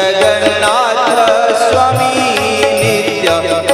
जगन्नाथ स्वामी नित्यानंद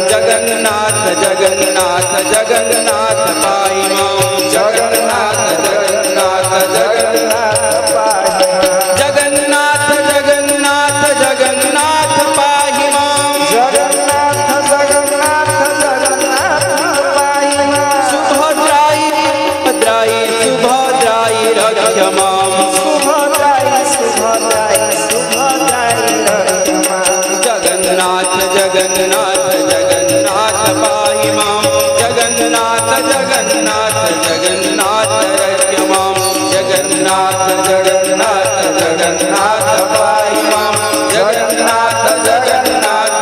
जगन्नाथ जगन्नाथ जगन्नाथ पाहि मां जगन्नाथ जगन्नाथ जगन्नाथ पाहि जगन्नाथ जगन्नाथ जगन्नाथ पाहि मां जगन्नाथ जगन्नाथ जगन्नाथ पाहि मां सुभद्राय भद्राय सुभद्राय रक्ष मां सुभद्राय सुभद्राय सुभद्राय रक्ष मां जगन्नाथ जगन्नाथ जगन्नाथ पाहि मां जगन्नाथ जगन्नाथ जगन्नाथ रक्ष मां जगन्नाथ जगन्नाथ जगन्नाथ पाहि मां जगन्नाथ जगन्नाथ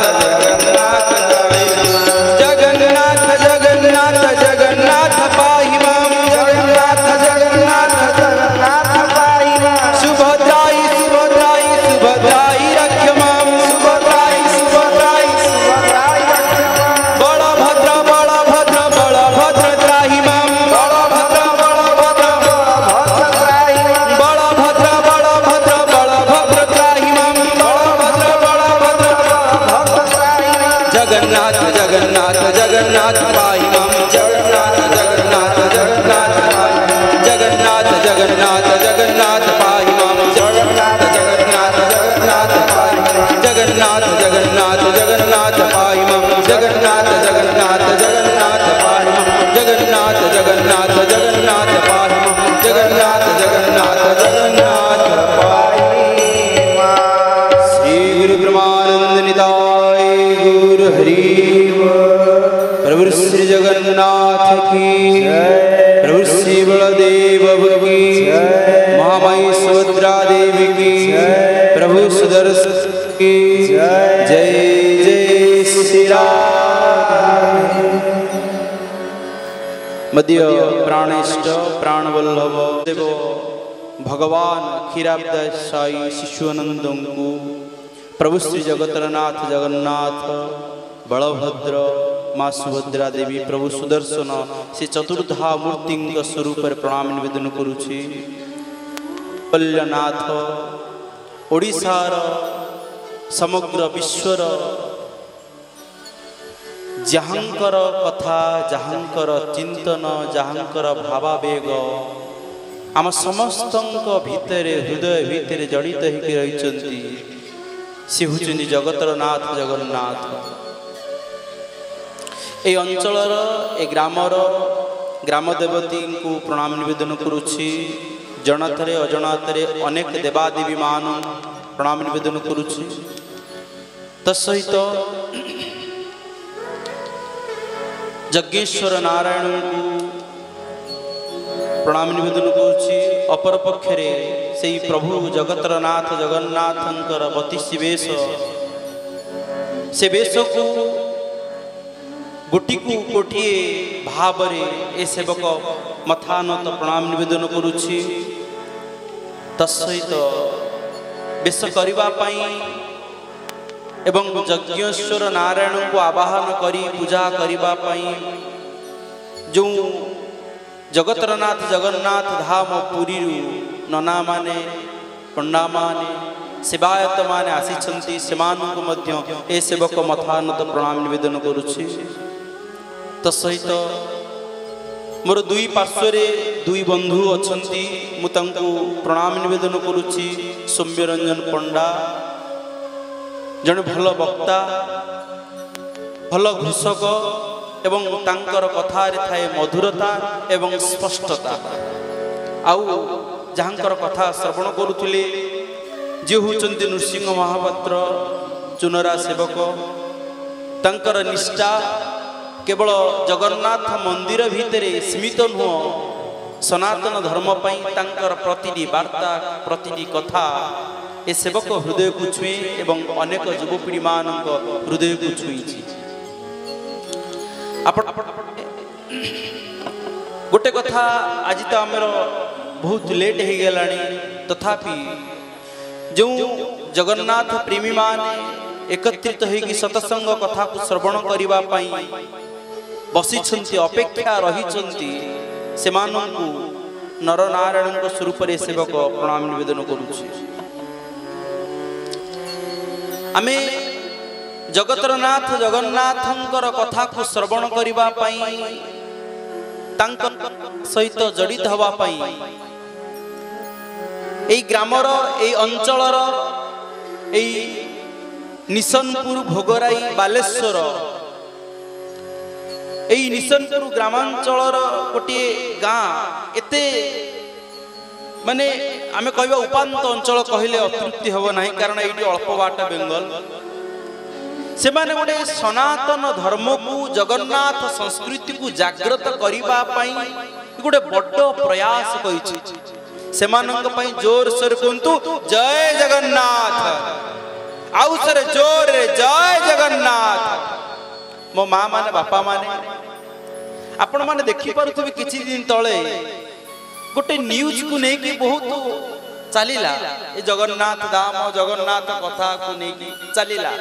जगन्नाथ जगन्नाथ जगन्नाथ जगन्नाथ पाहि मां जगन्नाथ जगन्नाथ जगन्नाथ पाहि मां सुभद्राय सुभद्राय सुभद्राय रक्ष मां सुभद्राय सुभद्राय सुभद्राय रक्ष मां बलभद्र बलभद्र बलभद्र त्राहि मां बलभद्र बलभद्र बलभद्र त्राहि मां बलभद्र बलभद्र बलभद्र त्राहि मां बलभद्र बलभद्र बलभद्र त्राहि मां जगन्नाथ जगन्नाथ जगन्नाथ पाहि मां जगन्नाथ जगन्नाथ जगन्नाथ पाहि जगन्नाथ जगन्नाथ जगन्नाथ पाहि मां जगन्नाथ जगन्नाथ जगन्नाथ पाहि जगन्नाथ जगन्नाथ जगन्नाथ पाहि मां जगन्नाथ जगन्नाथ जगन्नाथ पाहि मां जगन्नाथ जगन्नाथ जगन्नाथ पाहि मां जगन्नाथ जगन्नाथ जगन्नाथ पाहि मां श्री गुरु ब्रह्मानंद निताय गुरु हरि प्रभु श्री जगन्नाथ की प्रभु श्री बलदेव की महामाई सुभद्रा देवी की प्रभु सुदर्शन की जय जय श्री राम मध्य प्राणेष्ट प्राणवल्लभ देव भगवान क्षीराब्द साई शिशुआनंद को प्रभु श्री जगतरनाथ जगन्नाथ बलभद्र माँ सुभद्रा देवी प्रभु सुदर्शन से चतुर्धा मूर्ति स्वरूप प्रणाम निवेदन करुछि कल्यानाथ ओडिशार समग्र विश्वर जहाँकर कथा जहाँकर चिंतन जहाँकर भावावेग आम समस्त भितर हृदय भितर जड़ित होकर रही सी हूँ जगतर नाथ जगन्नाथ ए अंचलर ए ग्रामर ग्राम देवती को प्रणाम निवेदन करुछि जनाथरे अजनाथरे अनेक देवादेवी मान प्रणाम निवेदन करुछि तत्सहित जज्ञेश्वर नारायण को प्रणाम निवेदन करुछि अपर पक्षरे से प्रभु जगतर नाथ जगन्नाथंकर बतीसी वेश से वेश को गोटी को गोटे भाव ए सेवक मथानत प्रणाम निवेदन करुछि तत्सहित बेश करने एवं यज्ञेश्वर नारायण को आवाहन करी पूजा करने जो जगतरनाथ जगन्नाथ धाम पुरी नना माने पंडा माने सेवायत माने आसीचंती सेमानंको मध्य ए सेवक मथानत प्रणाम निवेदन करुछि तत्सहित मोर दुई पार्श्वरे दुई बंधु अछंती मु तांको प्रणाम निवेदन करुछि सौम्यरंजन पंडा जने भल वक्ता भल घोषक एवं तांकर कथार थाए मधुरता एवं स्पष्टता आउ जहाँकर कथा श्रवण करुले जे होचंती नृसिंह महापात्र चुनरा सेवक तांकर निष्ठा केवल जगन्नाथ मंदिर भितर सीमित नुह सनातन धर्म पाई तांकर प्रतिटी वार्ता प्रतिटी कथा ए सेवक हृदय को छुए एवं अनेक युवपीढ़ी मान हृदय को छुई गोटे कथा आज तो आमर बहुत लेट हो गला तथापि जो जगन्नाथ प्रेमी माने एकत्रित होगी सत्संग कथा को श्रवण करने बसी अपेक्षा रही से नर नारायण स्वरूप सेवक प्रणाम निवेदन करुचे आमे जगतर नाथ जगन्नाथंकर कथा को श्रवण करिबा पई तांक सहित जड़ित हवा पई एई ग्रामर एई अंचलर एई निशनपुर भोगराई बालेश्वर एई निशनपुर ग्रामांचलर गोटे गाँ एते माने आमे कहबा उपांत अंचल कहले अतृप्ति हबो नाही कारण एटी अल्प बाट बेंगल से माने गोटे सनातन धर्म को जगन्नाथ संस्कृति को जागृत करिबा पई गोटे बड़ प्रयास करिछि से मानक पई जोर सर कुंतु जय जगन्नाथ आउ सर जोर जय जगन्नाथ मो मां माने बापा माने आपण माने देखि पारुथबे किछि दिन तळे गोटे न्यूज को नहीं कि बहुत चलीला ये जगन्नाथ धाम जगन्नाथ कथा को नहीं कि चलीला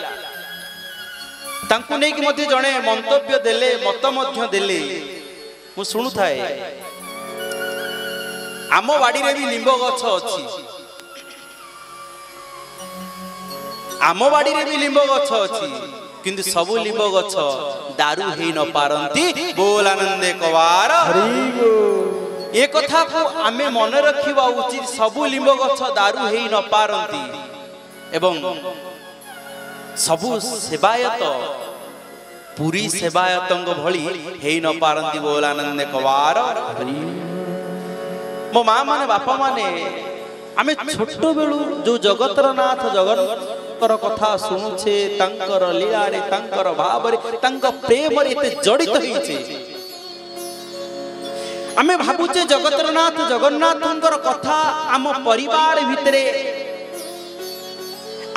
तांकु नहीं कि मध्य जड़े मंतव्य देले मत मध्य देले मु सुनु थाए आम बाड़ी रे भी लिंब गछ अछि आम बाड़ी रे भी लिंब गछ अछि किंतु सब लिंब गछ दारू हेई न पारंती बोल आनंदे कवार ए कथा को आमे मन रखिबा उचित सबु लिंब गछ दारू हेई न पारंती एवं सबु सेवायत पूरी सेवायतंग भली हेई न पारंती बोल आनंदे कवार मो मां माने बापा माने आमे छोट बेलू जो जगतर नाथ जगन्नाथर कथा सुनुछे तांकर लीला रे तांकर भाव रे तांक प्रेम रे एते जड़ित होइछे आमे भाबुचे जगतर नाथ जगन्नाथंकर कथा आम परिवार भितरे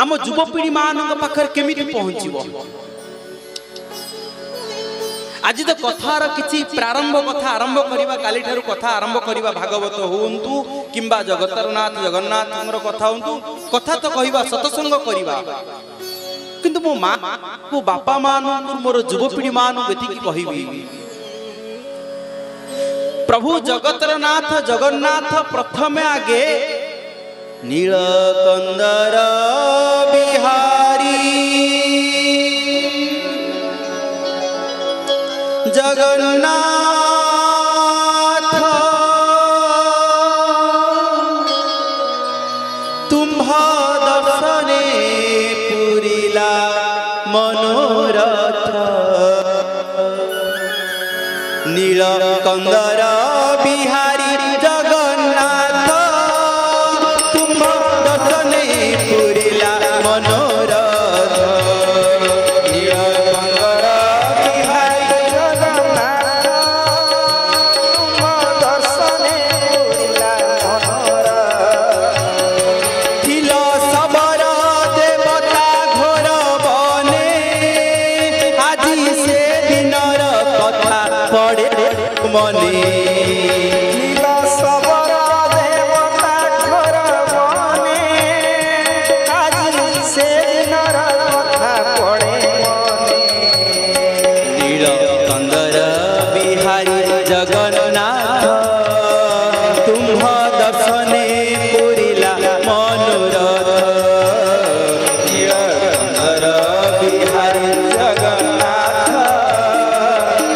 आम युवपीढ़ी मानक पाखर केमिति पहुंचीबो आज तो कथार किछि प्रारंभ कथा आरंभ करिबा काली ठारू कथा आरंभ करिबा भागवत होंतु किंबा जगतर नाथ जगन्नाथंकर कथा होंतु कथा तो कहिबा सत्संग करिबा किंतु मो मां को बापा मानक मोर युवपीढ़ी मानक बेति कहिबी प्रभु जगतर नाथ जगन्नाथ प्रथम आगे नीलकंदर बिहारी जगन्नाथ तुम्हा दर्शने पुरिला मनोरथ नीलकंदर बिहारी जगन्नाथ तुम्हा दर्शने पुरिला मनोरथ नीलकंदर बिहारी जगन्नाथ तुम्हा दर्शने पुरिला मनोरथ थिल सबर देवता घोर बने आजी से दिनर कथा पड़े मने सबर देवता घर बने आज से नर कथा पड़े मने नीलकंदर बिहारी जगन्नाथ तुम्ह दर्शने पुरिला मनोरथ नीलकंदर बिहारी जगन्नाथ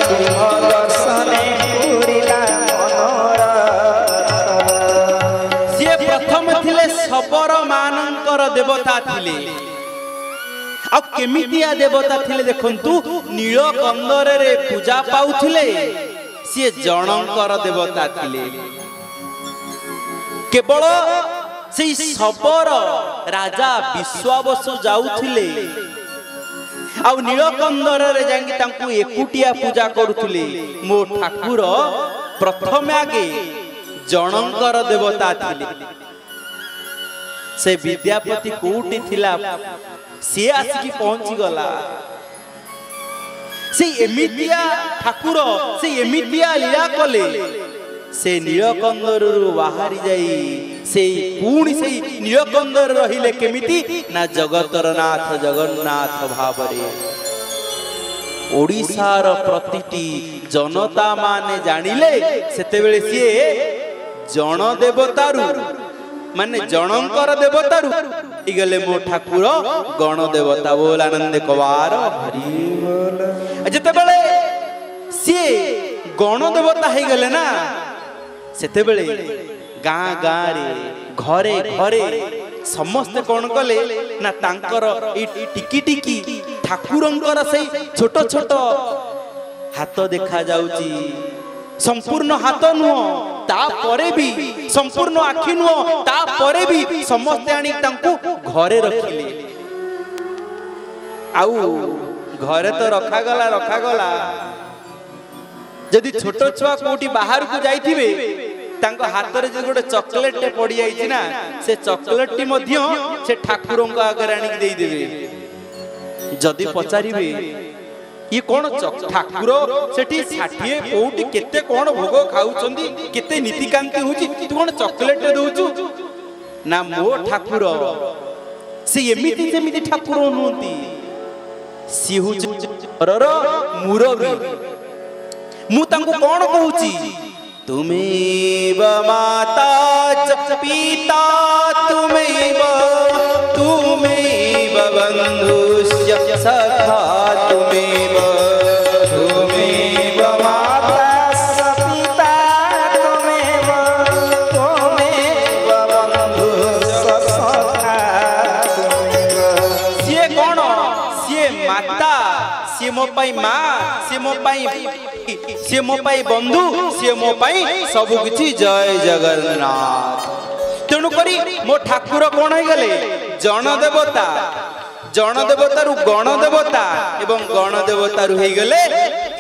तुम्हा दर्शने पुरिला मनोरथ से प्रथम थिले सबर मानंकर देवता थिले आ केमितिया देवता थिले देखंतु नीलकंदर रे पूजा पाउथिले से जनंकर देवता थिले केवल से सबर राजा विश्वावसु जाउथिले आ नीलकंदर रे जांगी तांकु एकुटिया पूजा करुथिले मो ठाकुर प्रथम आगे जनंकर देवता थिले से विद्यापति कोउटी थिला से आसिकी पहुंची गला से एमितिया ठाकुर से एमितिया लीला कले से नीलकंदर बाहरी जाई से पुणी से नीलकंदर रहिले केमिति ना जगतर नाथ जगन्नाथ भावरे ओडिशार प्रतिटी जनता माने जानिले सेते बेले सिए जन देवतारु माने जनकर देवता रु गले मो ठाकुर गण देवता बोल आनंद कवार हरि बोल। जते बेले सी गण देवता हे गले ना सेते बेले गाँ गाँ रे घरे घरे समस्त कौन कले ना तांकर टिकी टिकी ठाकुरंकर से छोट छोट हाथ देखा जाउची संपूर्ण हाथ नुह ता परे भी संपूर्ण आखि नुह ता परे भी समस्त आनी तांकु घरे रखिले आउ घरे तो रखा गला जदि छोट छुआ कोटी बाहर को जाइथिबे तांको हाथ रे जे गोटे चॉकलेट टे पड़ी जाइछि ना से चॉकलेट टी मध्य से ठाकुरों को आगे आनी दे देबे जदि पचारिबे ये कौन ठाकुर सेठी 60 कोटी केते कौन भोग खाउचंदी केते नीतिकांति होची तू कौन चॉकलेट दउचु ना मो ठाकुर से एमिति सेमिति ठाकुर नोंती सी होची घरर मुरबी मु तांको कौन कहूची तुमेव माता च पिता तुमेव बंधुश्च सखा तुमेव माता च पिता तुमेव बंधुश्च सखा तुमेव। सीए कौन सीए माता सीए मो पाई माँ सीए मो पाई सी मो पाई बंधु सी मो पाई सब किछि जय जगन्नाथ। तेणु करी मो ठाकुर कौन है गले जन देवता रु गण देवता एवं गण देवता रु है गले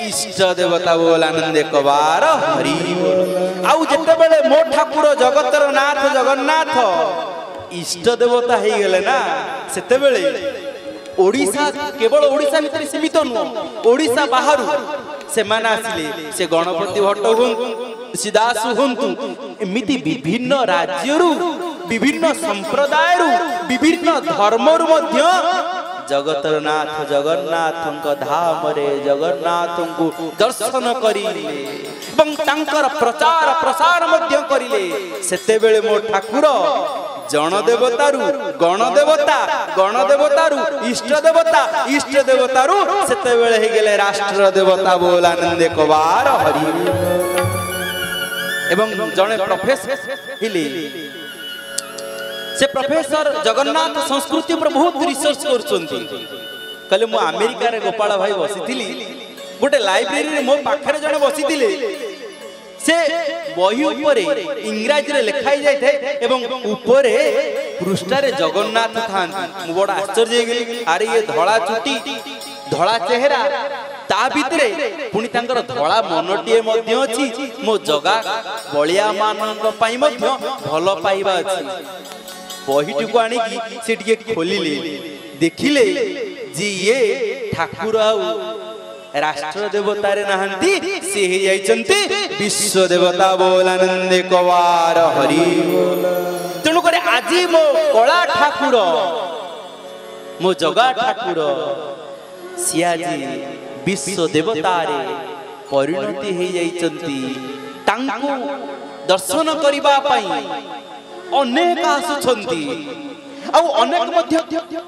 इष्ट देवता बोल आनंद कबार हरि बोल। आउ जते बेले मो ठाकुर जगतर नाथ जगन्नाथ इष्ट देवता है गले ना सेते बेले ओडिशा केवल ओडिशा भितर सीमित नुह ओडिशा बाहर से माने आसिले से गणपति भट्ट हुंतु तुलसीदास हुंतु एमिति विभिन्न राज्यरु विभिन्न संप्रदाय रु विभिन्न धर्म रु मध्य जगतर नाथ जगन्नाथंक धाम रे जगन्नाथंकु दर्शन करिले एवं तांकर प्रचार प्रसार मध्य करिले सेते बेले मो ठाकुर जन देवता रु गण देवता रु इष्ट देवता रु सेते बेले हे गेले राष्ट्र देवता बोल आनंद कबार हरि एवं जने प्रोफेसर हिली से प्रोफेसर जगन्नाथ संस्कृति पर बहुत रिसर्च करछंती कले मो अमेरिका रे गोपाल भाई बसिथिली गोटे लाइब्रेरी रे मो पाखरे जने बसिथिले से बही ऊपर इंग्रजी रे लिखाई जाय थे एवं ऊपर पृष्ठ रे जगन्नाथ थांती मु बड़ा आश्चर्य हे गेली अरे ये धड़ा चुटी धड़ा चेहरा ता भितरे पुनी तांकर धड़ा मनटिए मध्य अछि मो जगा बलिया मानक पई मध्य भलो पाइबा अछि बहीटी को आनी की से टिके खोलिले देखिले जी ये ठाकुर आउ राष्ट्र देवता रे नहंती से हे जाइचंती विश्व देवता बोल आनंद कवार हरि बोल। तेणु करे आजी मो कला ठाकुर मो जगा ठाकुर सियाजी विश्व देवता रे परिणति हे जाइचंती तांको दर्शन करिबा पई अनेक आसुछंती आ अनेक मध्य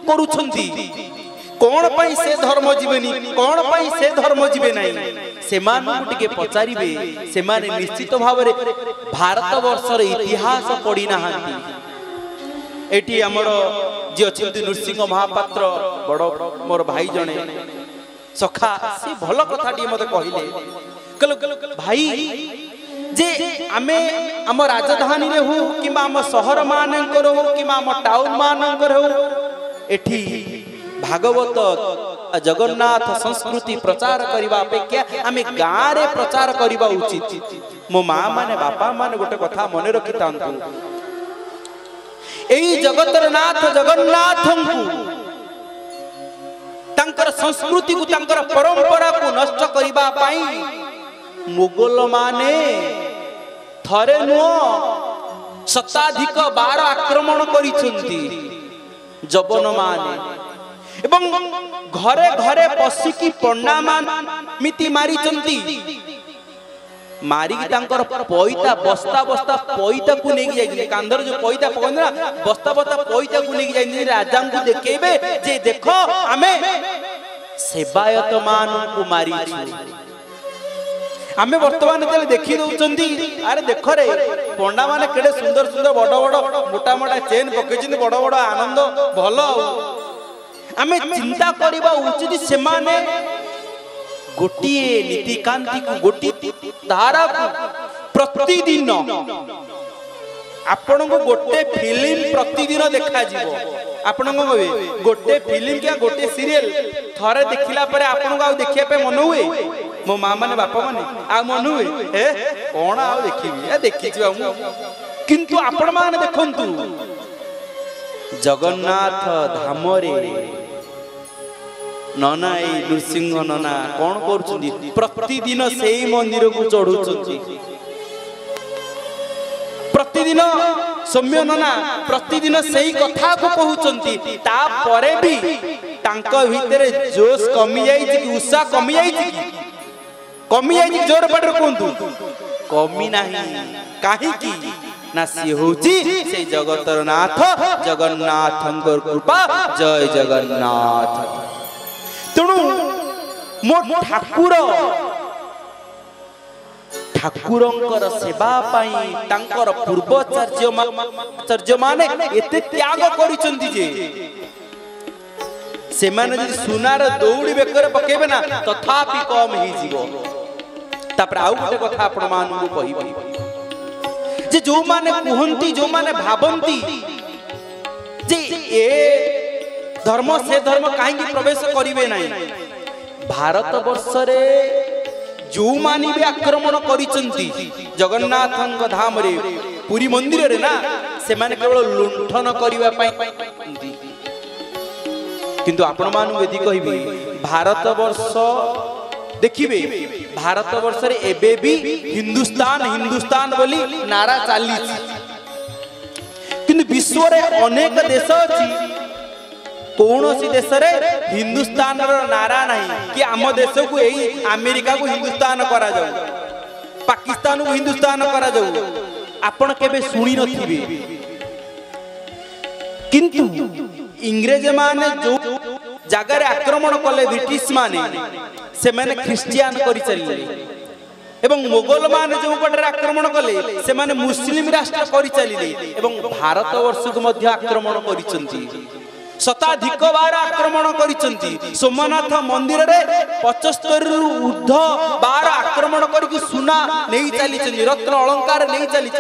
करूछंती कौन पाई से धर्म जीवेनी कौन पाई से धर्म जीवे नहीं से मान टिके पचारिबे से माने निश्चित भाव रे भारत वर्ष रे इतिहास पड़ी नाहांती एटी हमर जे अछंती नृसिंह महापात्र बड़ मोर भाई जने सखा से भलो कथाटी मते कहिले भाई जे आमे आम राजधानी रे हो किबा आम शहर मानकर हो किबा आम टाउन मानकर हो एठी भागवत जगन्नाथ संस्कृति प्रचार करिबा अपेक्षा आमे गाँ रे प्रचार करिबा उचित। मो माँ माने बापा माने गोटे कथा मने रखितांतु एई जगतर नाथ जगन्नाथंकु तांकर संस्कृति को तांकर परंपरा को नष्ट करिबा पाई मुगल माने थरे नुह शताधिक 12 आक्रमण करिसंती जबन माने एवं घरे घरे पसिकी पंडा मान मिति मारिचंती मारिकी तांकर पईता बस्ता बस्ता पईता को नेकी जाई कांदर जो पईता पकंद ना बस्ता बस्ता पईता को नेकी जाई राजा को देखेबे जे देखो आमे सेवायत मान को मारी आमे वर्तमान तेले देखि दउचंदी अरे देखो रे पंडा माने केडे सुंदर सुंदर बड़ बड़ मोटा मोटा चेन पकेचिन बड़ बड़ आनंद भलो आमे चिंता करबा उचित से माने गोटिए नीतिकांति को गोटी धारा को प्रतिदिन आपण को गोटे फिल्म प्रतिदिन देखा जीवो आपण को कहबे गोटे फिल्म क्या गोटे सीरियल थरे देखिला परे आपण को आ देखिया पे मन हुए मो मां माने बापा माने आ मन हुए हे कोन आ देखिबी ए देखि छी हम किंतु आपण माने देखंतु जगन्नाथ धाम रे नना नृसिंह नना कौन कर प्रतिदिन से मंदिर को चढ़ुंट प्रतिदिन सौम्य नना प्रतिदिन से कथा को कहउचंती तापरे भी तांका भितरे जोश कमी जाई कि उत्साह कमी जाई जोर पडर कोंतु कमी नाही काहे की ना सी होची से जगतर नाथ जगन्नाथंकर कृपा जय जगन्नाथ तेणु मो ठाकुर ठाकुरंकर सेवा पाई तांकर पूर्वाचार्य माने एते त्याग करिसंती जे से माने जे सुनार दौड़ी बेकर पकेबे ना तथापि कम ही जीवो तापर आउ गोटे कथा आपण मान को कहिबी जे जो माने कुहंती जो माने भाबंती जे ए धर्म से धर्म कहीं प्रवेश करिवे नहीं भारत वर्ष रे जो मानी भी आक्रमण करिसंती जगन्नाथ धाम रे पुरी मंदिर रे ना से माने केवल लुंठन करिवा पई किंतु आपण मानु यदि कहिबी भारत वर्ष देखिबे भारत वर्ष रे एबे भी हिंदुस्तान हिंदुस्तान बोली नारा चाली किंतु विश्व रे अनेक देश अछि कौन सी देश रे हिंदुस्तान नारा नहीं कि आम देश को यही अमेरिका को हिंदुस्तान करा जाऊ पाकिस्तान को हिंदुस्तान करा जाऊ आपण केबे सुनी नथिबे किंतु इंग्रेज माने जो जगह आक्रमण कले ब्रिटिश माने से माने ख्रिस्टियन करि चलिले एवं मुगल माने जो पटरे आक्रमण कले से माने मुस्लिम राष्ट्र करि चलिले एवं भारत वर्ष को मध्य आक्रमण करिसंती शताधिक बार आक्रमण करिसंती सोमनाथ मंदिर रे 75 रु ऊर्ध बार आक्रमण करके सुना नहीं चली रत्न अलंकार नहीं चली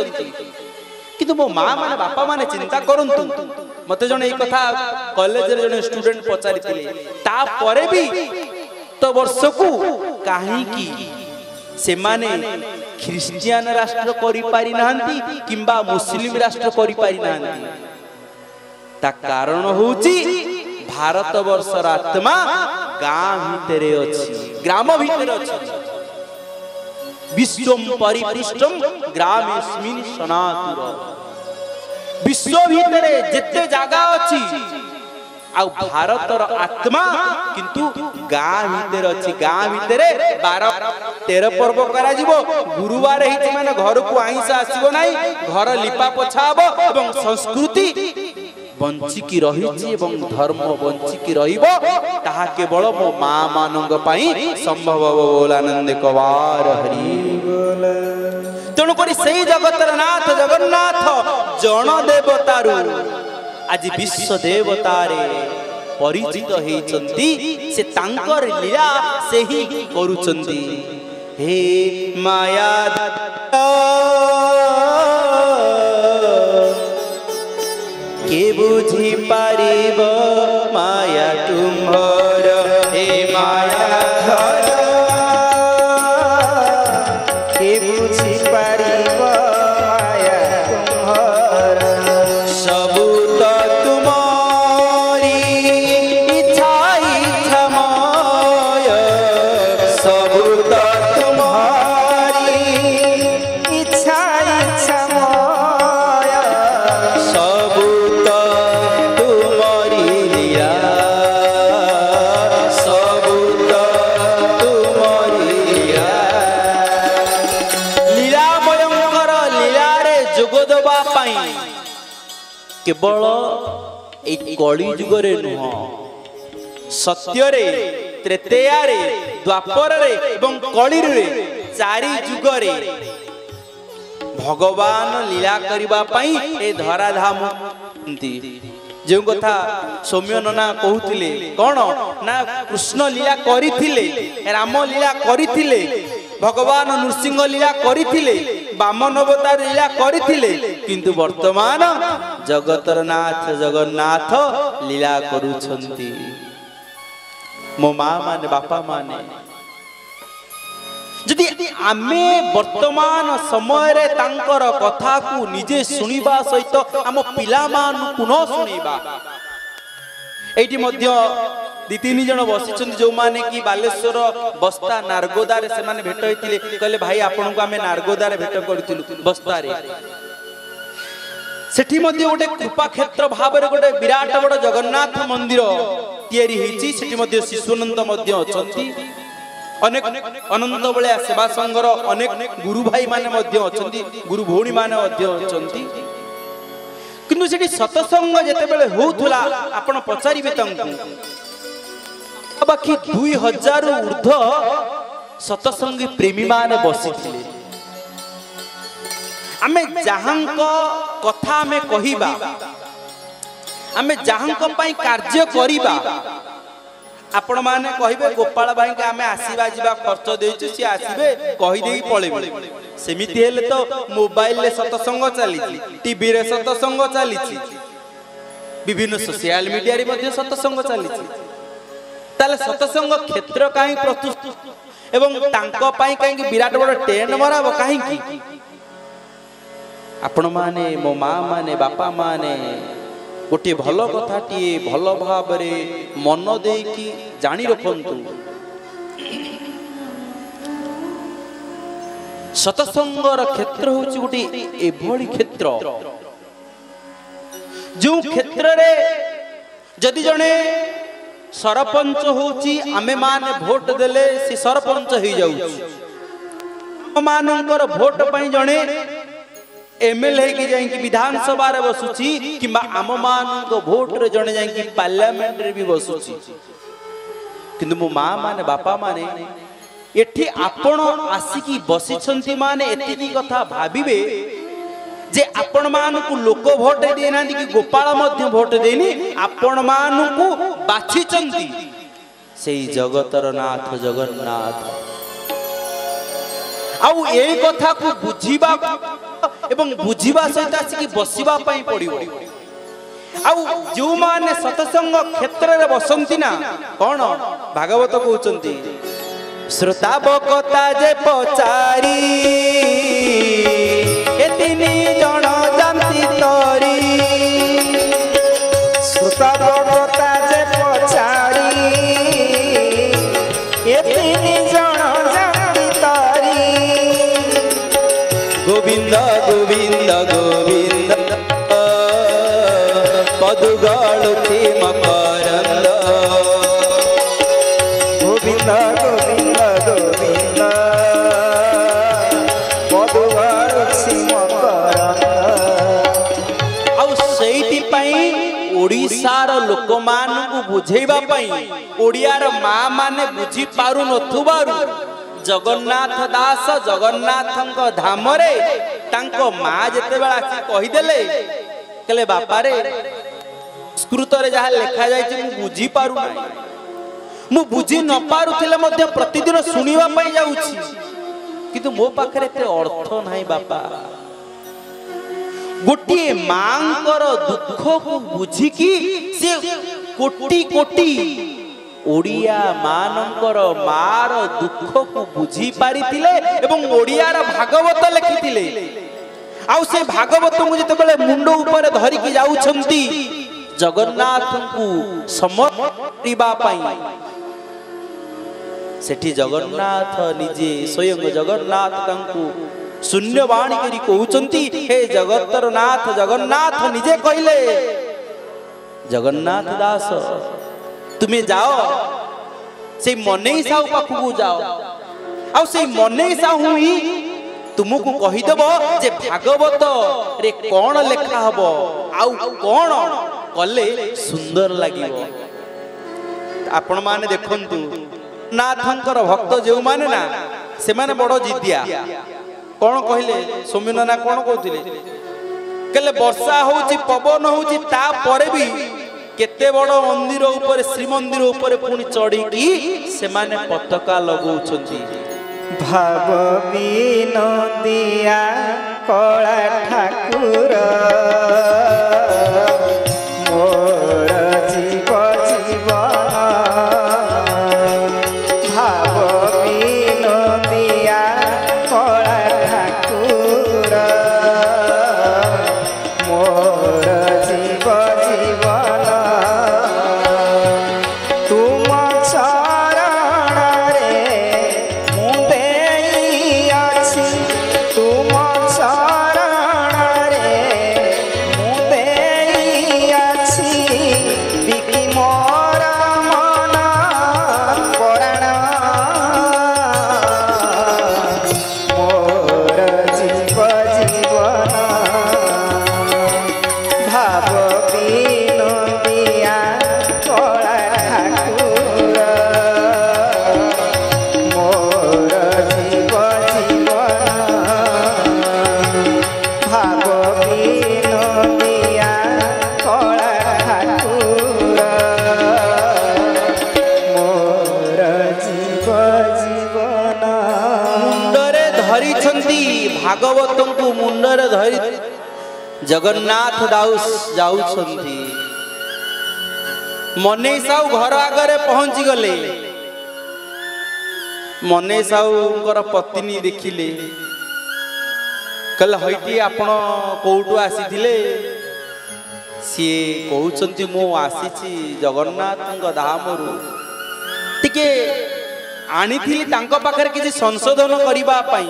किंतु मो मां माने बापा माने चिंता करंतु मते जने ए कथा कॉलेज रे जने स्टूडेंट पचारिथिले ता परे भी तो वर्ष को काहे की से माने ख्रिस्टियन राष्ट्र करि पारि नांती किंबा मुस्लिम राष्ट्र करि पारि नांती ता कारण होची भारत वर्षर आत्मा गाँ भितरे अछि ग्राम भितरे अछि विश्वम परिपृष्टम ग्रामेस्मिन् सनातुर विश्व भितरे जेते जागा अछि आ भारतर आत्मा किंतु गाँ भितरे अछि गाँ भितरे 12-13 पर्व करा जिवो गुरुवार हेछि माने घर को आइंसा आसीबो नाही घर लिपा पोछाबो एवं संस्कृति बंचिकी रही धर्म बंचिकी रहा केवल मो माँ मानंग पाई संभव बोलानंद कवार हरि तेणुक से जगतर नाथ जगन्नाथ जन देवतारू आज विश्व देवतारे परिचित होइचंती से तांकर लीला से ही करूचंती हे माया के बुझी पारिब माया तुम्हार हे माया धर के बुझी पारिब माया तुम्हार सबू तो तुम्हारी इच्छा इच्छामय सबू तो तुम्हारी इच्छा इच्छामय सबू तो तुम्हारी लीला सबू तो केवल एक कली जुगरे नुह सत्यरे त्रेतेयारे द्वापरे एवं कलिरे चारि जुगरे भगवान लीला करबा पई ए धराधाम जो कथा सौम्य नना कहूतिले कौन ना कृष्ण लीला करिथिले राम लीला करिथिले भगवान नृसिंह लीला करिथिले वामन अवतार लीला करिथिले किंतु वर्तमान जगतर नाथ जगन्नाथ लीला करूछंती मो माँ माने बापा माने जदि आमे वर्तमान समय रे तांकर कथा को निजे सुनिबा सहित आम पिला मान को न सुनिबा एठी मध्य दि तीन जन बसिछन जो माने कि बालेश्वर बस्ता नारगोदा रे से माने भेट होइतिले कहले भाई आपन को आमे नारगोदा रे भेट करथिलु बस्ता रे सेठी मध्य गोटे कृपा क्षेत्र भाव रे गोटे विराट बड़ जगन्नाथ मंदिर तयारी हेची सेठी मध्य शिशुनंद मध्य अछंती अनेक अनंत बलिया सेवा संघर अनेक गुरु भाई माने मध्य अछंती गुरु भौणी माने मध्य अछंती किंतु सेठी सतसंग जेते बेले होउथला आपण पचारिबे तंकु बाकी 2000 ऊर्ध्व सतसंगी प्रेमी माने बसिथिले आमे जहांक कथा आमे कहिबा आमे जहांक पई कार्य करिबा आपण माने कहिबे गोपाल भाई के आमे आसीबा जिबा खर्च देइछु सी आसीबे कहि देई पळेबे सेमिति हेले तो मोबाइल ले सतसंग चलीछि टीवी रे सतसंग चलीछि विभिन्न सोशल मीडिया रे मध्ये सतसंग चलीछि ताले सतसंग क्षेत्र काई प्रस्तुत एवं तांको पाई काई विराट बड़ टेंट मराबो काई की आपण माने मो माँ माने बापा माने गोटे भल कथाटी भल भाव मन दे कि जानी रखंतु सतसंगर क्षेत्र होची गोटे एभली क्षेत्र जो क्षेत्र रे जदि जने सरपंच होची आमे माने भोट देले से सरपंच हो जाउची मानकर भोट पई जने एमएलए की जाई विधानसभा रे बसुची किबा आम मान को वोट रे जने जाई पार्लियामेंट रे भी बसुची किंतु मो माँ माने बापा माने एठी आपण आसिकी बसिछंती माने एतिकी कथा भाबिबे जे आपण मान को लोक वोट दे नांदी कि गोपाल मध्य वोट देनी आपण मान को बाछिचंती सेई जगतर नाथ जगन्नाथ आउ ए कथा को बुझीबा एवं बुझीबा सहित आसिकी बसिबा पई पड़िबो आउ जो माने सतसंग क्षेत्र रे बसंती ना कोन भागवत कहउचंती श्रोतावकता जे पचारी एतिनी जण जानती तरी श्रोतावकता जे पचारी एतिनी जण जानती तरी गोविंद गोविंद गोविंद पदुगाळुति मकरंद गोविंद गोविंद गोविंद पदुगाळुति मकरंद आउ सेइति पई ओडिसार लोक मान को बुझेबा पई ओडियार मां माने बुझी पारु नथुबारु जगन्नाथ दास जगन्नाथंक धाम रे तांको मां जेते बेला आसी कहि देले कहले बापा रे संस्कृत रे जहा लिखा जाय छै मु बुझी पारु नै मु बुझी न पारुथिले मध्ये प्रतिदिन सुनिबा पई जाउछि किंतु मो पाखरे ते अर्थ नाही बापा गोटी मांकर दुख को बुझी की से कोटी कोटी ओडिया मानकर मार दुख को बुझी पारिथिले एवं ओडियार भागवत लिखिथिले आउ से भागवत को जते बेले मुंडो ऊपर धरि की जाउछंती जगन्नाथ को समर्पिबा पई सेठी जगन्नाथ निजे स्वयं जगन्नाथ तांकु शून्यवाणी करी कहउछंती हे जगतर नाथ जगन्नाथ निजे कहले जगन्नाथ दास तुम्हें जाओ से मने साहू पाखु जाओ आ से मने साहू ही तुमको कहीदेव जे भागवत रे कौन लेखा हब आउ कौन कले सुंदर लगे। आपण माने देखंतु नाथंकर भक्त जो माने ना से माने बड़ जिदिया। कौन कहले सौम्यना ना कौन कहथिले कहले वर्षा होउची पवन होउची ता परे भी केते बड़ मंदिर ऊपर श्रीमंदिर ऊपर पुणी चढ़ी की से माने पताका लगाउछंती। भाव विनोदिया कला ठाकुर मोर जीव जीवन। भाव विनोदिया कला ठाकुर मोर जीव जीवन। तुम चरण रे मुदे अछि तुम चरण रे मुदे अछि बिकी मोर मन प्राण। मोर जीव जीवन भाव विनोदिया कला ठाकुर मोर जीव जीवन। भाव विनोदिया कला ठाकुर मोर जीव जीवन। मुंडरे धरी भागवत को मुंडरे धरी जगन्नाथ दास जाउछंती। मने साहू घर आगरे पहुंची गले। मने साहूंकर पत्नी देखिले कहले हईटी आपण कोउटू आसीथिले सी कहउछंती मो आसीची जगन्नाथଙ୍କ धामरू टिके आनीथिली तांको पाखरे किछि संशोधन करिबा पई।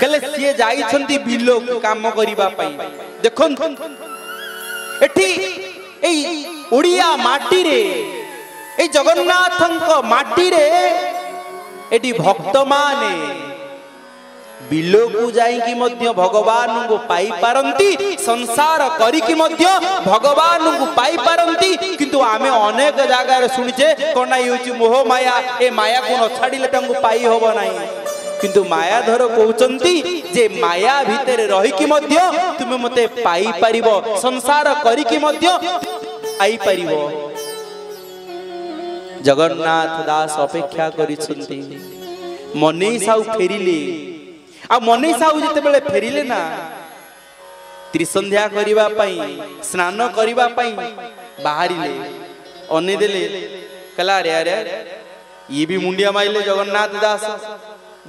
कहले सी जाइछंती बिलो काम करिबा पई। देखन एठी ए ओडिया माटी रे ए जगन्नाथଙ୍କ माटी रे एठी भक्त माने बिलो को जाई कि मध्य भगवान को पाई पारंती संसार करी कि मध्य भगवान को पाई पारंती। किंतु आमे अनेक जगह रे सुनिचे कोना युची मोह माया ए माया को न छाडिले तंगु पाई होबो नाही। किंतु मायाधर कहउचंती जे माया भितर रही कि मध्य तुमे मते पाई परिबो संसार करी कि मध्य पाई परिबो। जगन्नाथ दास अपेक्षा करिसंती। मने साउ फेरिले आ मने साउ जते बेले फेरिले ना त्रिसंध्या करिबा पई स्नान करिबा पई बाहरिले अने देले कला रे अरे ये भी मुंडिया माइले जगन्नाथ दास।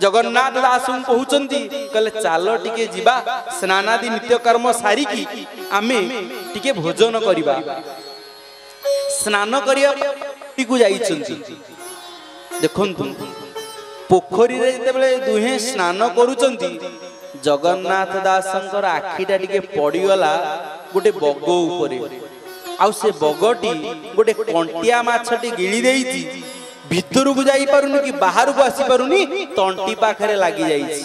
जगन्नाथ दास कहउचंती कहले चालो टिके जिबा स्नानादि नित्य कर्म सारी की आमे टिके भोजन करिबा। स्नान करिया को जाइछंती। देखंतु पोखरी रे जते बेले दुहे स्नान करूचंती जगन्नाथ दासंकर आखिटा टिके पड़ी गला गोटे बग ऊपरे। आउ से बगटी गोटे कंटिया माछटी गिली देइची भितर को जाई पारुनी कि बाहर को आसी पारुनी तंटी पाखरे लागी जाइछि।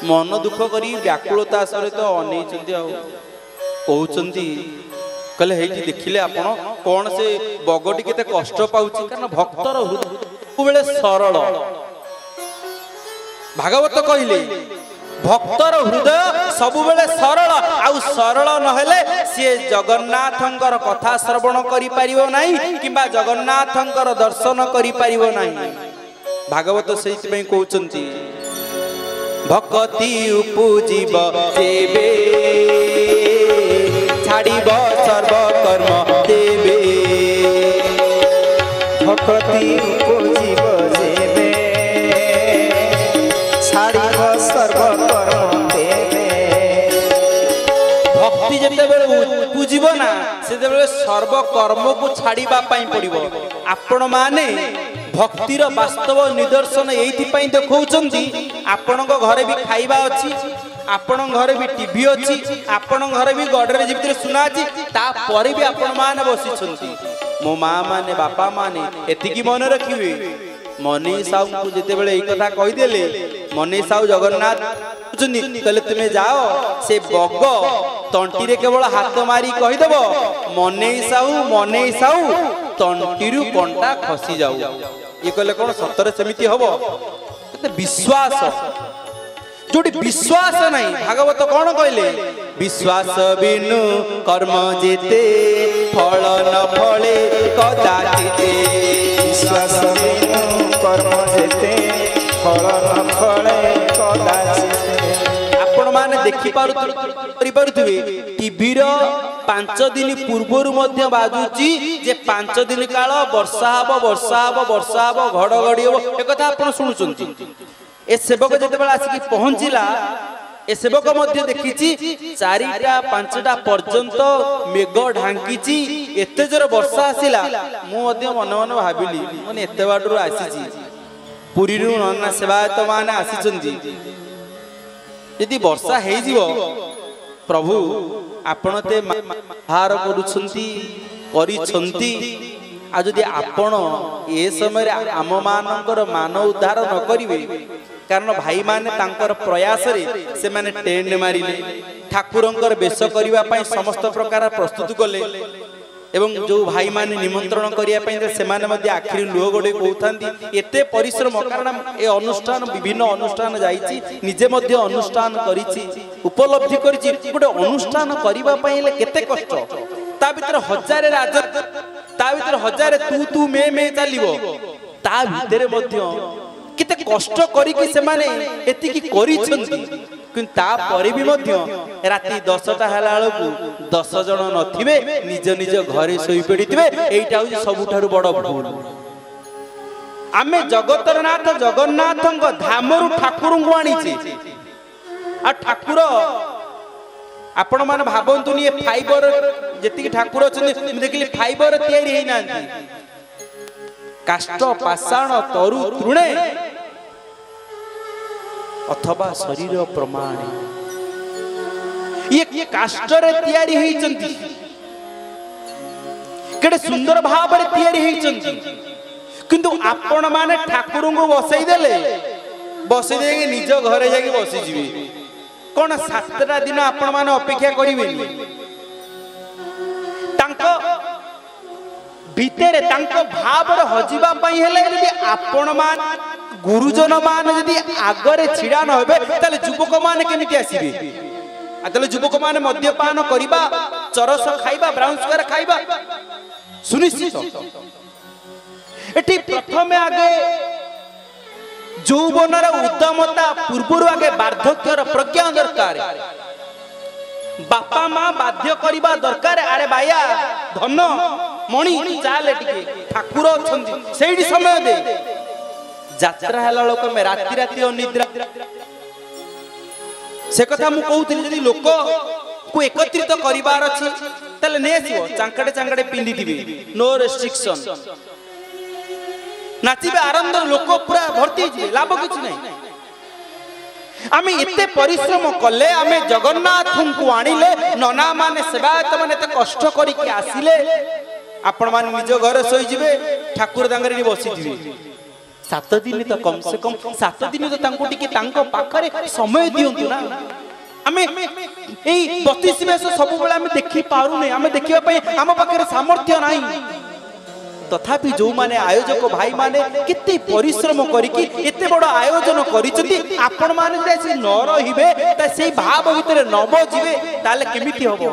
मन दुख करी व्याकुलता सहित अनेइचंती आ कहउचंती कहले हेठी देखिले आपण कोन से बगटी केते कष्ट पाउची कारण भक्तर हृदय बेले सरल। भागवत कहिले भक्तर हृदय सब बेले सरल आउ सरल नहेले सी जगन्नाथंकर कथा श्रवण करि परिबो नाही किबा जगन्नाथंकर दर्शन करि परिबो नाही। भागवत सेति पई कहउचंती भक्ति उपजीव देबे छाड़ीब सर्व कर्म देबे। भक्ति उपजीव देबे छाड़ीब सर्व कर्म देबे। भक्ति जते बेले उपजीव ना सेते बेले सर्व कर्म को छाड़ीबा पई पड़िबो। आपण माने भक्तिर वास्तव निदर्शन एइथि पई देखौचंती आपण घरे भी खाइबा अछि आपण घरे भी टीवी अछि आपण घरे भी गडरे जीवित सुना अछि ता परे भी आपण माने बसी छंती। मो मां माने बापा माने एतिकी मन रखिबे। मनी साहू को जते बेले एई कथा कहि देले मने साहू जगन्नाथ कहले तुम्हें जाओ से बग तंटी रे केवल हाथ मारी कहीदेव मने साहू तंटी कंटा खसी जाऊ। ये कहले कौन सतरे सेमिति हम विश्वास जोटी विश्वास नहीं भागवत कौन कहले विश्वास बिनु कर्म जेते फल न फले कदाचित विश्वास बिनु कर्म जेते फल न फले कदाचित। आपण माने देखि पारुथिबे टीवी रो 5 दिन पूर्वरु मध्य बाजुची जे 5 दिन काल वर्षा हबो घड़घड़ी हबो ए कथा आपण सुनुचंती। ए सेवक जेतेबेला आसिकी पहुंचिला ए सेवक मध्य देखिची 4टा 5टा पर्यंत मेघ ढांकीची एते जोर वर्षा आसिला मु मध्य मन मन भाबिली माने एते बाटरू आसीची पुरी रु नन्ना सेवायत माने आसीचंती यदि वर्षा हे जीवो प्रभु आपण ते हार करूछंती करिछंती आ जदि आपण ए समय आम मानकर मान उद्धार न करिवे कारण भाई माने तांकर प्रयास रे से माने टेंड मारिले ठाकुरंकर बेश करिवा पई समस्त प्रकार प्रस्तुत कले एवं जो भाई माने निमंत्रण करिया पई से माने मध्ये आखिरी लुह गोडे कहउथांती एते परिश्रम कारण ए अनुष्ठान विभिन्न अनुष्ठान जाईची निजे मध्ये अनुष्ठान करिची उपलब्धि करिची गोटे अनुष्ठान करिवा पई ले केते कष्ट ता भीतर हजार राज ता भीतर हजार तू मैं चलिबो ता भीतर मध्ये केते कष्ट करी कि से माने एति की करिछंती किंतु ता परे भी मध्ये राती 10टा हला बेलकु 10 जण नथिबे निज निज घरे सोई पड़िथिबे एइटा होई सबुठारु बड़ भूल। आमे जगतर नाथ जगन्नाथंग धामरु ठाकुरंगु आनिछि आ ठाकुर आपण माने भाबंतुनी ए फाइबर जेति ठाकुर अछन देखिले फाइबर तयारी हेइ नांती काष्ठ पाषाण तरु तृणे अथवा शरीर प्रमाण ये काष्ठ रे तयारी हेइचंती केडे सुंदर भाव रे तयारी हेइचंती किंतु आपण माने ठाकुर को बसई देले बसई देके निज घरे जाके बसी जीवे कोन 7टा दिन आपण माने अपेक्षा करिवेनी तांको भीतर तांको भाव रे हजिबा पई हेले यदि आपण मान गुरुजन मान यदि आगरे छिड़ा न होबे तले युवक मान केमिति आसीबे आतले युवक मान मद्यपान करिबा चरस खाइबा ब्राउन सुगर खाइबा सुनिश्चित एठी प्रथमे आगे यौवनर उद्यमता पूर्वरु आगे वार्धक्यर प्रज्ञा दरकार बापा मां बाध्य करिबा दरकार अरे बाया धन मणि चाले टिके ठाकुर अछंती सेही समय दे यात्रा हला लोक में राति राति अनिद्रा से कथा मु कहउथिली जदि लोक को एकत्रित करिबार अछि तले ने आसीबो चांकड़े चांकड़े पिंदी दिबे नो रेस्ट्रिक्शन नाचिबे आनंद लोक पूरा भर्ती जे लाभ किछ नै आमे एते परिश्रम कले आमे जगन्नाथ को आनिले नना माने सेवायत माने ते कष्ट करी के आसिले आपण मान निज घर सोई जिवे ठाकुर दांगरे बसी दिबे 7 दिन तो कम से कम 7 दिन तो तांको टिके तांको पाखरे समय दियंतु ना आमे एई 32 बेस सब बेला आमे देखि पारु नै आमे देखिबा पई हम पाखरे सामर्थ्य नाही तथापि जो माने आयोजक भाई माने किते परिश्रम करी कि एते बड़ आयोजन करिसथि आपण माने जे न रहिबे त सेई भाव भितरे न बजिबे ताले केमिति हबो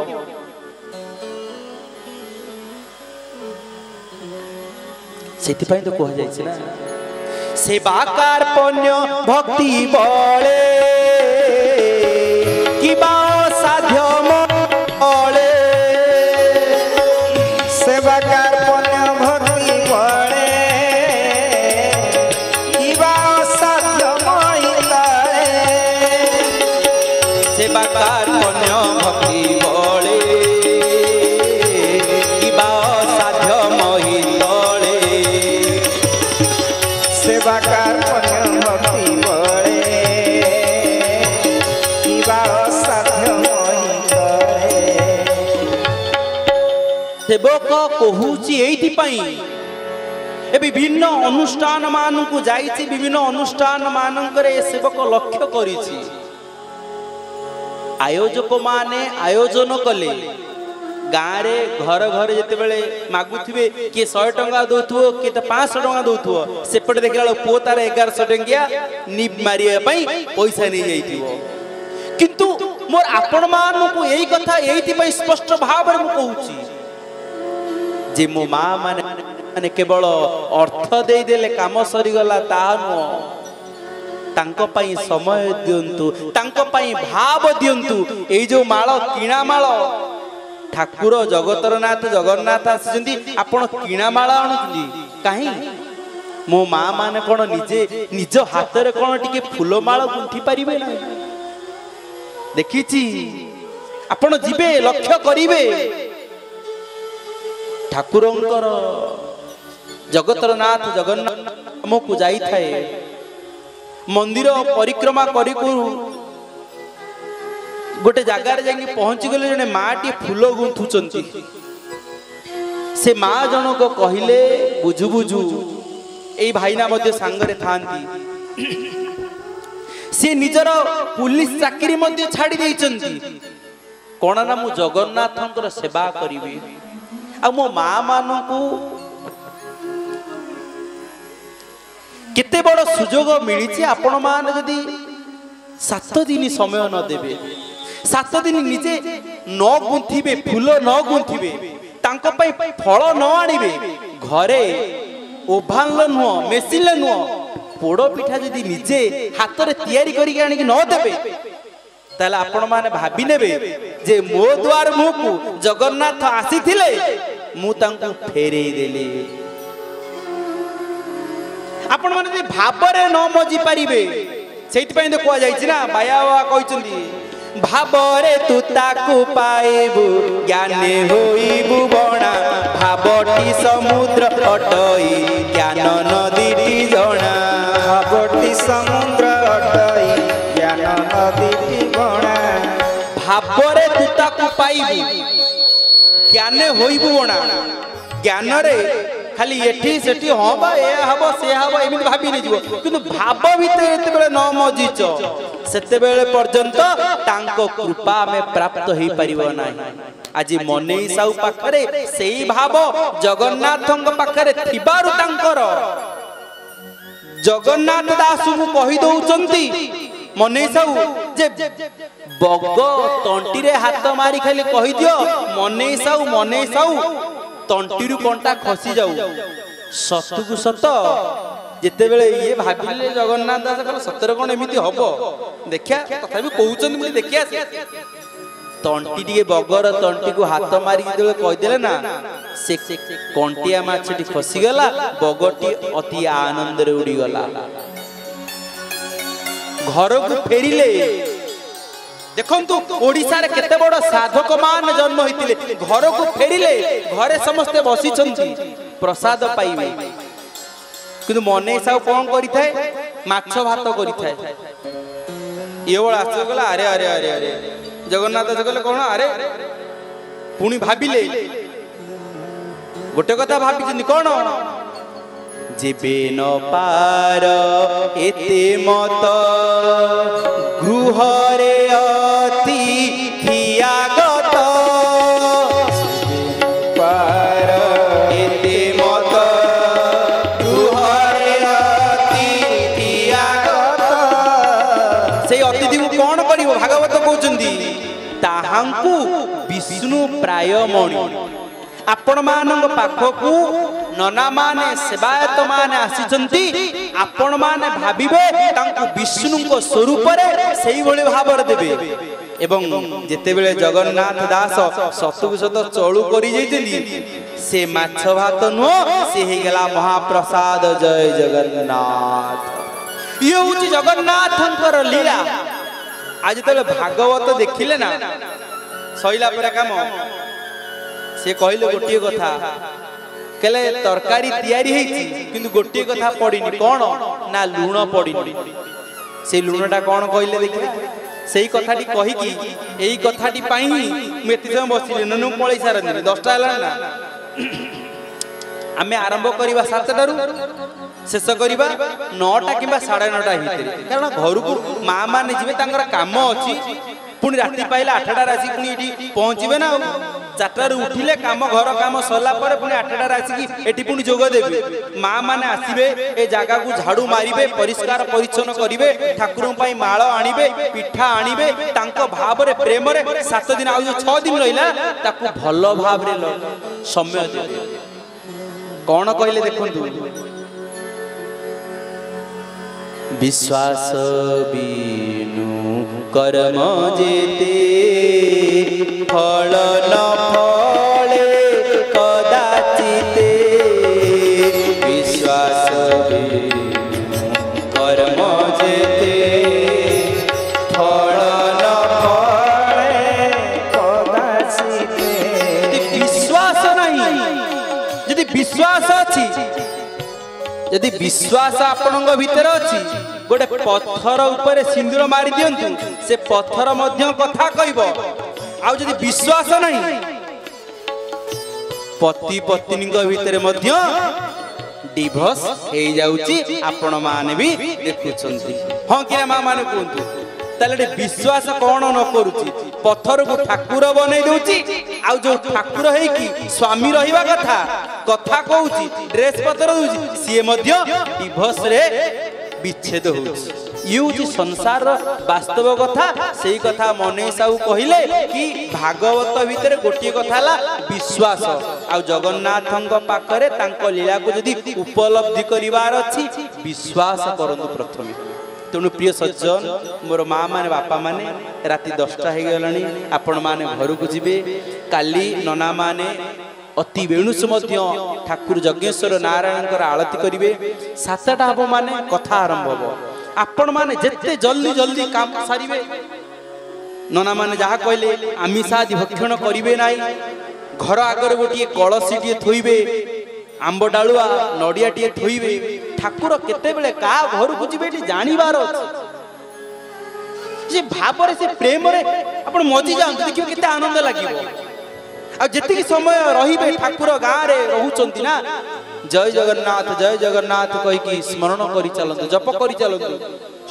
सेति पई तो कह जाय छै ना सेवाकार पुण्य भक्ति बळे किबा साध्य बळे सेवाकार पुण्य भक्ति बळे किबा साध्य महिलाए सेवाकार पुण्य भक्ति बळे किबा साध्य महिलाए सेवाकार पुण्य भक्ति बळे किबा साध्य महिलाए सेवक कहूची एइथि पई ए विभिन्न अनुष्ठान मानकु जाइछि विभिन्न अनुष्ठान मानकरे ए सेवक लक्ष्य करिछि आयोजक माने आयोजन कले गाँव रे घर घर जिते बेले मागुथिबे किए 100 टंका दउथुओ किए त 500 टंका दउथुओ सेपटे देखला पो तार 1100 टंकिया निब मारिया पई पैसा नहीं जाइथिबो किंतु मोर आपण मानकु एई कथा एइति पई स्पष्ट भाव रे मु कहूची जे मो मां माने केवल अर्थ देई देले काम सरी गला ता नो तांको पई समय दियंतु तांको पई भाव दियंतु एई जो माळ किणा माळ ठाकुर जगतर नाथ जगन्नाथ आसी आपण किणा माला आणुछी कहीं मो माँ माने कौन निजे निज हाथ रे कौन टिके फूल माला गुंथि पारिबे ना देखिछि आपण जिबे लक्ष्य करिवे ठाकुरंकर जगतर नाथ जगन्नाथ हमकु जाई थाए मंदिर परिक्रमा करी गोटे जगार जाकि पहुंची गले जने माटी फूल गुंथुचंती से माँ जनक कहिले बुझु बुझु एई भाईना मध्य सांगरे थांती से निजर पुलिस चाकरी मध्य छाड़ी देइचंती कोन ना मु जगन्नाथंकर सेवा करिवे आ मो माँ मानकु केते बड़ सुजोग मिलिछि आपण मान जदी 7 दिन समय न देबे 7 दिन निजे न गुंथिबे फूल न गुंथिबे तांको पई फल न आनिबे घरे ओभान नुह मेसिन नुह पोड़ पिठा जदी निजे हाथ रे तैयारी करिके आनिके न देबे ताले आपण माने भाबी नेबे जे मो द्वार मुकु जगन्नाथ आसीथिले मु तांको फेरे देले आपण माने जे भाबरे न मजी पारिबे सेति पई तो कोआ जाइछि ना बाया कहिचंदी भाबरे तू ताकू पाइबु ज्ञाने होइबु बणा भाबटी समुद्र अटई ज्ञान नदीटी जणा भाबटी समुद्र अटई ज्ञान नदीटी बणा भाबरे तू ताकू पाइबु ज्ञाने होइबु बणा ज्ञान रे खाली एठी सेठी हबा ए हबो से हबो एमिति भाबी नै जिवो किंतु भाव भितर एते बेले न मजिच सेते बेले पर्यंत तांको कृपा में प्राप्त होई परिबो नाही आज मनेई साउ पाखरे सेई भाव जगन्नाथंग पाखरे थिबारु तांकर जगन्नाथ दासु को कहि दउचंती मनेई साउ जे बग तंटी रे हाथ मारी खाली कहि दियो मनेई साउ तंटीरु कंटा खसी जाऊ सतु को सत जिते बेले ये भाबिले जगन्नाथ दास कल सतर कोन एमिति हबो देखिया तथापि कहउचन मुझे देखिया तंटी टिके बगर तंटी को हाथ मारी जेबे कहि देले ना से कंटिया माछटी खसी गला बगटी अति आनंद रे उड़ी गला घर को फेरिले देखंतु ओडिसा रे केते बड़ साधक मान जन्म होइतिले घर को फेरिले घरे समस्ते बसी छंती प्रसाद पाइबे किंतु मने साउ कोन करि थाए माछ भात करि थाए ये बळ आस गला अरे अरे अरे अरे जगन्नाथ गले कोन अरे पुनी भाबिले गोटे कथा भाबि जनी कोन जेबे न पार एते मत गृहरे अति थियागत पार एते मत गृहरे अति थियागत से अतिथि को कोन करिवो भागवत कहउचंदी ताहांकु विष्णु प्राय मणि आपण मानक पाखकु नना माने सेवायत माने आसीचंती आपण माने भाबिबे तांकु विष्णु को स्वरूप रे सेही भली भाबर देबे एवं जेते बेले जगन्नाथ दास सतु सत चळू करी जैतली से माछ भात नो से हे गेला महाप्रसाद जय जगन्नाथ ये होची जगन्नाथंकर लीला आज तले भागवत देखिले ना सइला पर काम से कहले गोटिए कथा केले तरकारी तैयारी हेची किंतु गोटिए कथा पड़िनी कोन ना लूण पड़िनी से लूणटा कोन कहले देखिले सेही कथाटी कहि कि एही कथाटी पाई मेति समय बसिले ननु पळै सारनी 10टा हला ना आमे आरंभ करवा 7टारू शेष करवा 9टा कि 9:30 भितर कारण घर को माँ मैंने जी काम अच्छी पुणी राति पाइले 8टार आसिक पुणी ये पहुँचे ना 4टार उठिले काम घर काम सरला पुणी 8टार आसिक एटी पुणी जोग देवे माँ मैंने आसबे ए जगह को झाड़ू मारे परिष्कार परिच्छन्न करेंगे ठाकुर माल आणवे पिठा आणवे भाव प्रेम 7 दिन आज 6 दिन रहा भल भाव समय दे कौन कहले देखु विश्वास बिनु कर्म जेते फल न फले कदाचिते विश्वास बिनु कर्म जेते फल न फले कदाचिते विश्वास नहीं यदि विश्वास अच्छी यदि विश्वास आपण भीतर अच्छी गोटे पत्थर ऊपर सिंदूर मारी दियंतु से पत्थर मध्य कथा कहब आ यदि विश्वास नहीं पति पत्नी भीतर मध्य डिवोर्स हो जाउची आपण माने भी देखुछंती हां कि मां माने कहंतु ताले विश्वास कौन न करूची पत्थर को ठाकुर बनै दोची आ जो ठाकुर है कि स्वामी रहिबा कथा कथा कहूची ड्रेस पत्र दोची सी मध्य डिवोर्स रे विच्छेद होउची ये संसार वास्तव कथा से कथा मने साहू कहले कि भागवत भितर गोटे कथा विश्वास आ जगन्नाथ पाखरे तांको लीला को यदि उपलब्धि करिवार अछि विश्वास करंतु प्रथमे तेणु प्रिय सज्जन मोर माँ माने बापा माने राति 10टा हो गलानी आपण माने घर को जीवे काली नना माने अति बेणुस ठाकुर यज्ञेश्वर नारायण आलती करेंगे 7टा हम माने कथा आरंभ हो आपण माने जिते जल्दी जल्दी काम सारे नना माने जहाँ कहले आमिष आदि भक्षण करेंगे ना घर आगर गोटे कलसी टे थोइबे आंब डालुआ नड़िया टे थोइबे ठाकुर केते बेले का घर को जीवे जानिबार जे भाव से प्रेम रे आपण मजी जान देखियो केते आनंद लागिबो आ जेतिक समय रहिबे ठाकुर गाँ रे रहउचंती ना जय जगन्नाथ कहि कि स्मरण करि चलंतु जप करि चलंतु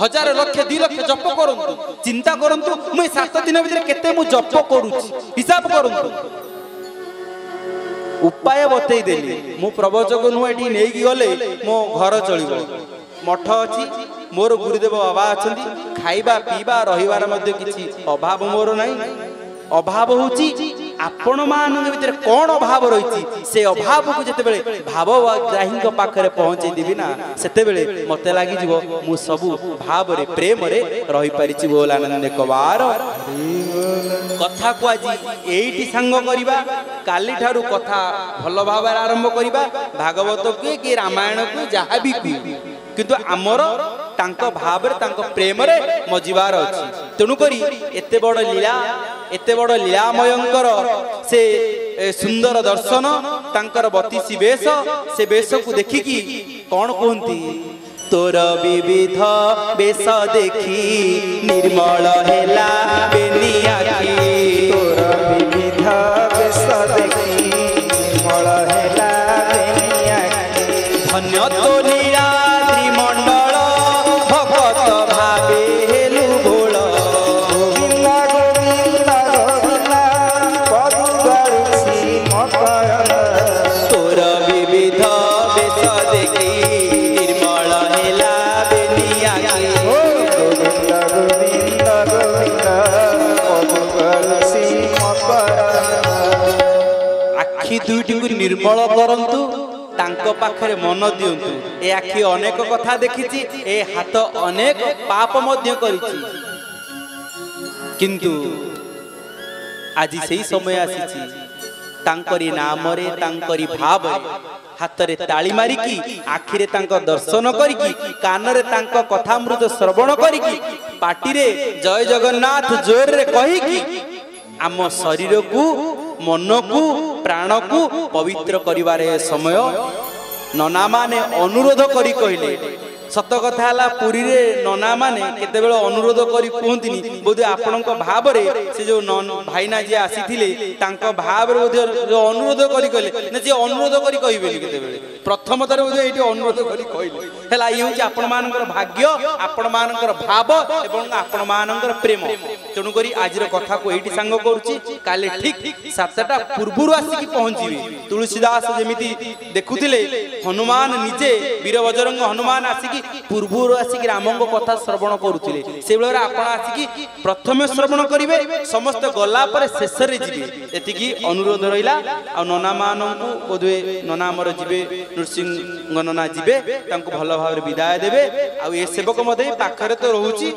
1000 लक्ष 2 लक्ष जप करंतु चिंता करंतु मैं 7 दिन भीतर केते मु जप करूची हिसाब करंतु उपाय बतई देली मु प्रवचक नु एठी नै गले मो घर चलिबो मठ अछि मोर गुरुदेव बाबा अछंती खाइबा पीबा रहिबार मध्ये किछि अभाव मोर नै अभाव होची आपण मान भीतर कौन अभाव रही से अभाव को जिते बेले भावग्राही पाखरे पहुँचे देवी ना सेते बेले मते लागी जीवो मु सबु भाव रे प्रेम रे रही परिछि बोल आनंद कबार कथा को आज एठी संग करिबा काली ठारू कथा भल भाव आरंभ करिबा भागवत के कि रामायण को जहा भी किंतु आमर तांको भाव रे तांको प्रेम रे मजिबार अछि तेनु करी एते बड़ लीलामयंकर से सुंदर दर्शन तांकर बतीसी वेश से वेश को देखिकी कौन कहती तोर विविध वेश देखी निर्मल हेला बेनियाकी तोर विविध वेश देखी निर्मल हेला बेनियाकी धन्य तो लीलाद्रि मंडल भगत भावे हेलु भोल तोर विविध वेश देखी निर्मल हेला बेनियाकी आखि दुईटी को निर्मल करंतु तांको पाखरे मन दियंतु ए आखि अनेक कथा देखिछि ए हाथ अनेक पाप मध्य करिछि किंतु आज सही समय आसीछि तांकरी नाम रे तांकरी भाव रे हाथ रे ताली मारिकी आखिरे तांको दर्शन करिकी कान रे तांको कथामृत श्रवण करिकी पाटी रे जय जगन्नाथ जोर रे कहिकी आम शरीर को मन को प्राण को पवित्र करिवारे समय नना माने अनुरोध करी कहले सत कथा पुरी रे नना माने केतेबेले अनुरोध करी कहंतिनी बोधे आपनक भाव रे से जो भाईना जे आसीथिले तांक भाव रे बोधे जो अनुरोध करी कहले न जे अनुरोध करी कहिबेनी केतेबेले प्रथम तर बोधे एठी अनुरोध करी कहिले हला ई होची आपन मानकर भाग्य आपन मानकर भाव एवं आपन मानकर प्रेम तेणु करी आज रो कथा को एठी संग करूची काले ठीक 7टा पूर्वरु आसी की पहुंचीबे तुलसीदास जेमिति देखुथिले हनुमान निजे वीर बजरंग हनुमान आसी पूर्वर आसिक रामंग कथा श्रवण करुथिले से बेला आपण आसिक प्रथमे श्रवण करिवे समस्त गला पर शेष रे जिवे एतिकी अनुरोध रहिला आ नना माननकु बोधवे नना हमर जिवे नृसिंह नना जिवे तांको भल भाव विदाय देबे आ ए सेवक मधे पाखरे तो रहूची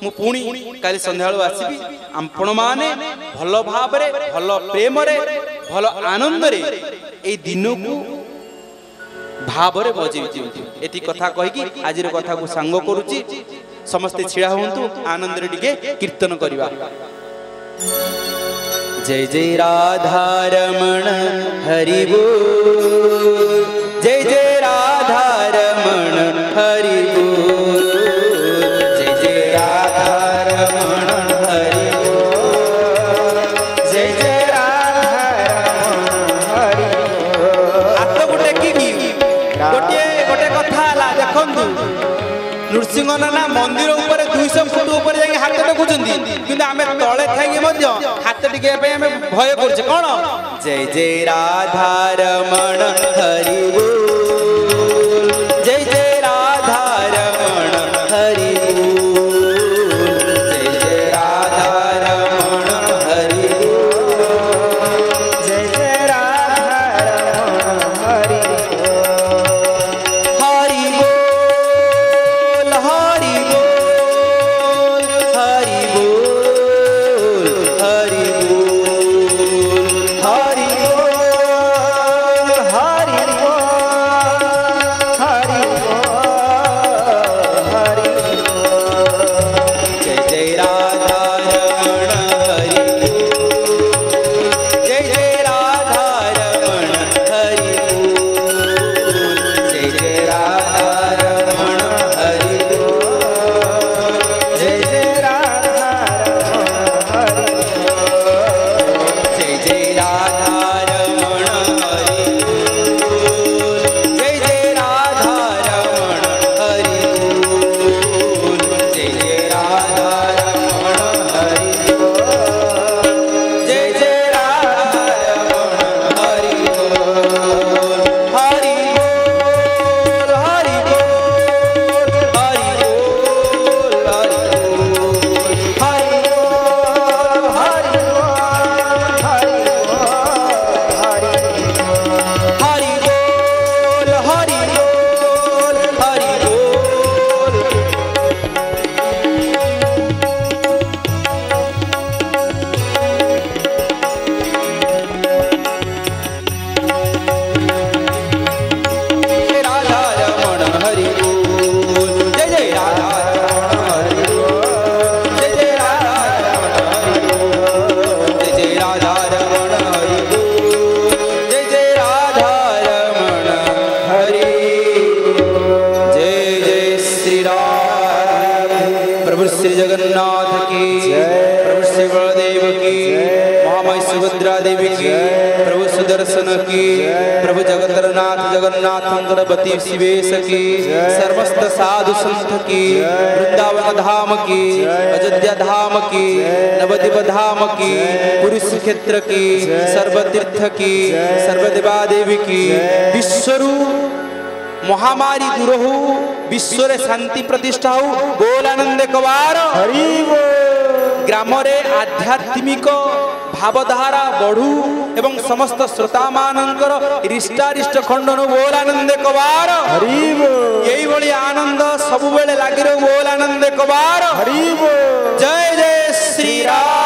मु पुणी काली संध्याळो आसीबी आपण माने भल भाव रे भल प्रेम रे भल आनंद रे ए दिनकु भावरे बजे एति कथा कहि आज कथा को सांग करूची समस्ते छिड़ा हुंतु आनंद रे टिके कीर्तन करिवा जय जय राधा रमण हरि बोल जय जय राधा रमण हरि बोल जय जय राधा रमण हरि बोल जय जय राधा रमण हरि बोल आत गुटे की गोटे गोटे कथा हला देखंतु नृसिंह नाना मंदिर ऊपर 200 फुट ऊपर जाके हाथ टेकुचंदी किंतु आमे तळे थाई मध्य हाथ टिके पे आमे भय करछे कोन जय जय राधा रमण हरि बोल जय जय राधा रमण हरि बोल जय जय राधा रमण हरि बोल जय जय राधा रमण हरि जगन्नाथ की प्रभु श्री बलदेव की महामाई सुभद्रा देवी की प्रभु सुदर्शन की प्रभु जगतरनाथ जगन्नाथ शिवेश की सर्वस्त साधु संत की वृंदावन धाम की अयोध्या धाम की नवद्वीप धाम की पुरुष क्षेत्र की सर्वतीर्थ की सर्वदेवा देवी की विश्वरू महामारी दूर हो विश्व रे शांति प्रतिष्ठा हो बोल आनंद कवार हरि बोल ग्राम रे आध्यात्मिक भावधारा बढ़ू एवं समस्त श्रोता मानकर रिष्टारिष्ट खंडन बोल आनंद कवार हरि बोल यही भली आनंद सब बेले लागि बोल आनंद कवार हरि बोल जय जय श्री राम।